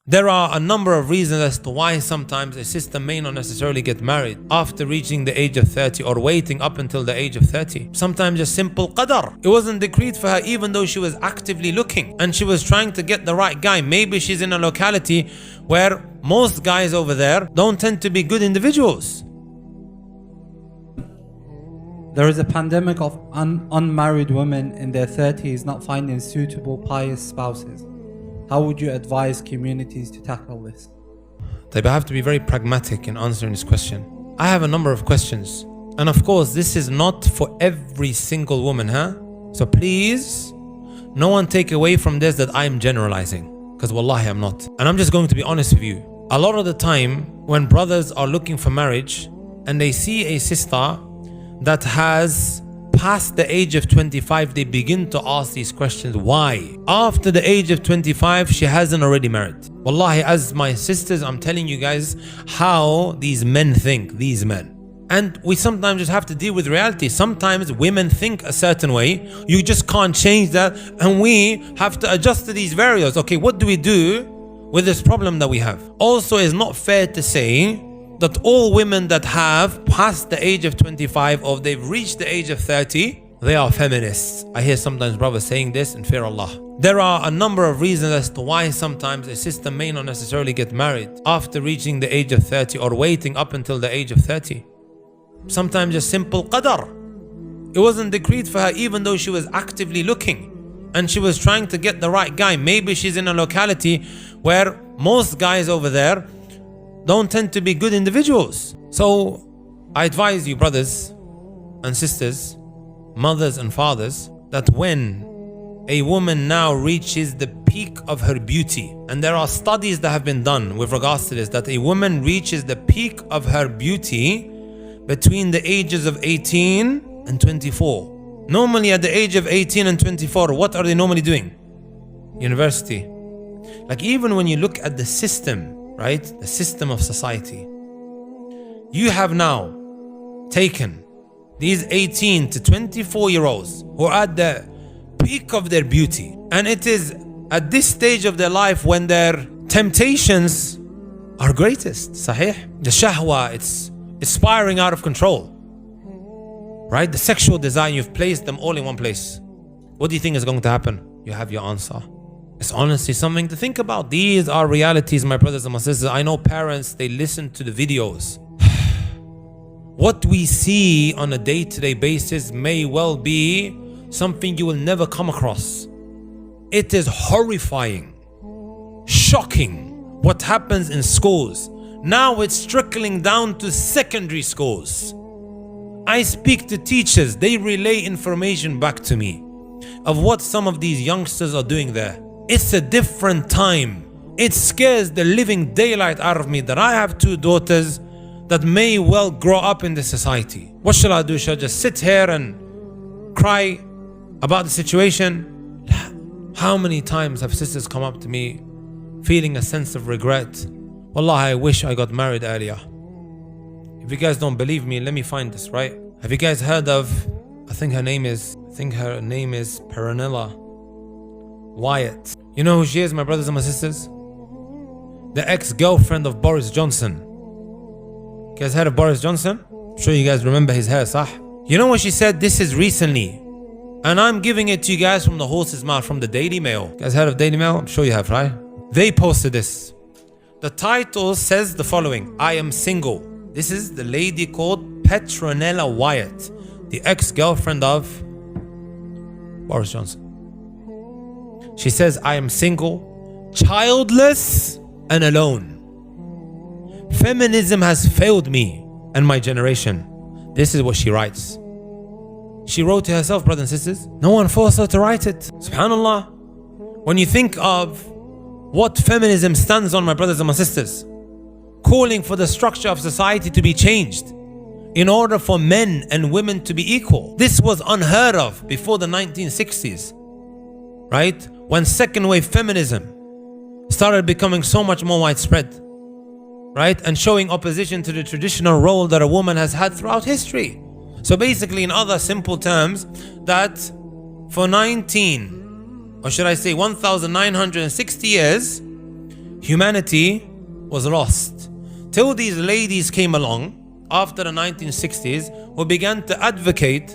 There are a number of reasons as to why sometimes a sister may not necessarily get married after reaching the age of 30 or waiting up until the age of 30. Sometimes just simple qadar. It wasn't decreed for her even though she was actively looking and she was trying to get the right guy. Maybe she's in a locality where most guys over there don't tend to be good individuals. There is a pandemic of unmarried women in their 30s not finding suitable pious spouses. How would you advise communities to tackle this? I have to be very pragmatic in answering this question. I have a number of questions. And of course, this is not for every single woman, So please, no one take away from this that I'm generalizing. Because wallahi, I'm not. And I'm just going to be honest with you. A lot of the time, when brothers are looking for marriage and they see a sister that has past the age of 25, they begin to ask these questions. Why? After the age of 25, she hasn't already married. Wallahi, as my sisters, I'm telling you guys how these men think, these men. And we sometimes just have to deal with reality. Sometimes women think a certain way. You just can't change that. And we have to adjust to these variables. Okay, what do we do with this problem that we have? Also, it's not fair to say that all women that have passed the age of 25 or they've reached the age of 30, they are feminists. I hear sometimes brothers saying this, and fear Allah. There are a number of reasons as to why sometimes a sister may not necessarily get married after reaching the age of 30 or waiting up until the age of 30. Sometimes just simple qadar. It wasn't decreed for her even though she was actively looking and she was trying to get the right guy. Maybe she's in a locality where most guys over there don't tend to be good individuals. So I advise you, brothers and sisters, mothers and fathers, that when a woman now reaches the peak of her beauty, and there are studies that have been done with regards to this, that a woman reaches the peak of her beauty between the ages of 18 and 24. Normally at the age of 18 and 24, what are they normally doing? University. Like even when you look at the system, right? The system of society. You have now taken these 18 to 24 year olds who are at the peak of their beauty. And it is at this stage of their life when their temptations are greatest. Sahih? The shahwa, it's aspiring out of control. Right? The sexual desire, you've placed them all in one place. What do you think is going to happen? You have your answer. It's honestly something to think about. These are realities, my brothers and my sisters. I know parents, they listen to the videos. What we see on a day-to-day basis may well be something you will never come across. It is horrifying, shocking what happens in schools. Now it's trickling down to secondary schools. I speak to teachers, they relay information back to me of what some of these youngsters are doing there. It's a different time. It scares the living daylight out of me that I have two daughters that may well grow up in this society. What shall I do? Shall I just sit here and cry about the situation? How many times have sisters come up to me feeling a sense of regret? Wallah, I wish I got married earlier. If you guys don't believe me, let me find this, right? Have you guys heard of, I think her name is Peronella Wyatt. You know who she is, my brothers and my sisters? The ex-girlfriend of Boris Johnson. You guys heard of Boris Johnson? I'm sure you guys remember his hair, sah? You know what she said? This is recently. And I'm giving it to you guys from the horse's mouth, from the Daily Mail. You guys heard of Daily Mail? I'm sure you have, right? They posted this. The title says the following: I am single. This is the lady called Petronella Wyatt, the ex-girlfriend of Boris Johnson. She says, I am single, childless, and alone. Feminism has failed me and my generation. This is what she writes. She wrote to herself, brothers and sisters. No one forced her to write it. SubhanAllah. When you think of what feminism stands on, my brothers and my sisters, calling for the structure of society to be changed in order for men and women to be equal. This was unheard of before the 1960s, right? When second wave feminism started becoming so much more widespread, right? And showing opposition to the traditional role that a woman has had throughout history. So basically, in other simple terms, that for 19, or should I say 1960 years, humanity was lost. Till these ladies came along after the 1960s who began to advocate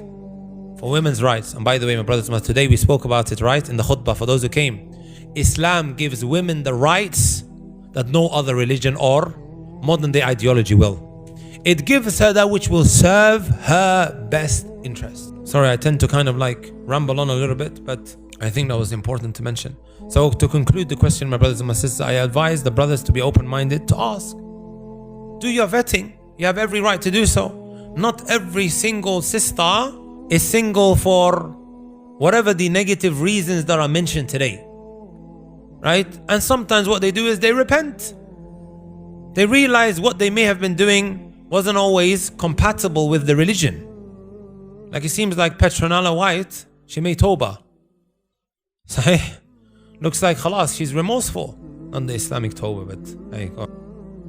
for women's rights. And by the way, my brothers and sisters, today we spoke about it, right, in the khutbah for those who came. Islam gives women the rights that no other religion or modern day ideology will. It gives her that which will serve her best interest. Sorry, I tend to kind of like ramble on a little bit, but I think that was important to mention. So to conclude the question, my brothers and my sisters, I advise the brothers to be open-minded, to ask. Do your vetting. You have every right to do so. Not every single sister is single for whatever the negative reasons that are mentioned today. Right? And sometimes what they do is they repent. They realize what they may have been doing wasn't always compatible with the religion. Like it seems like Petronella White, she made tawbah. Sahih. Looks like khalas, she's remorseful on the Islamic tawbah, but there you go.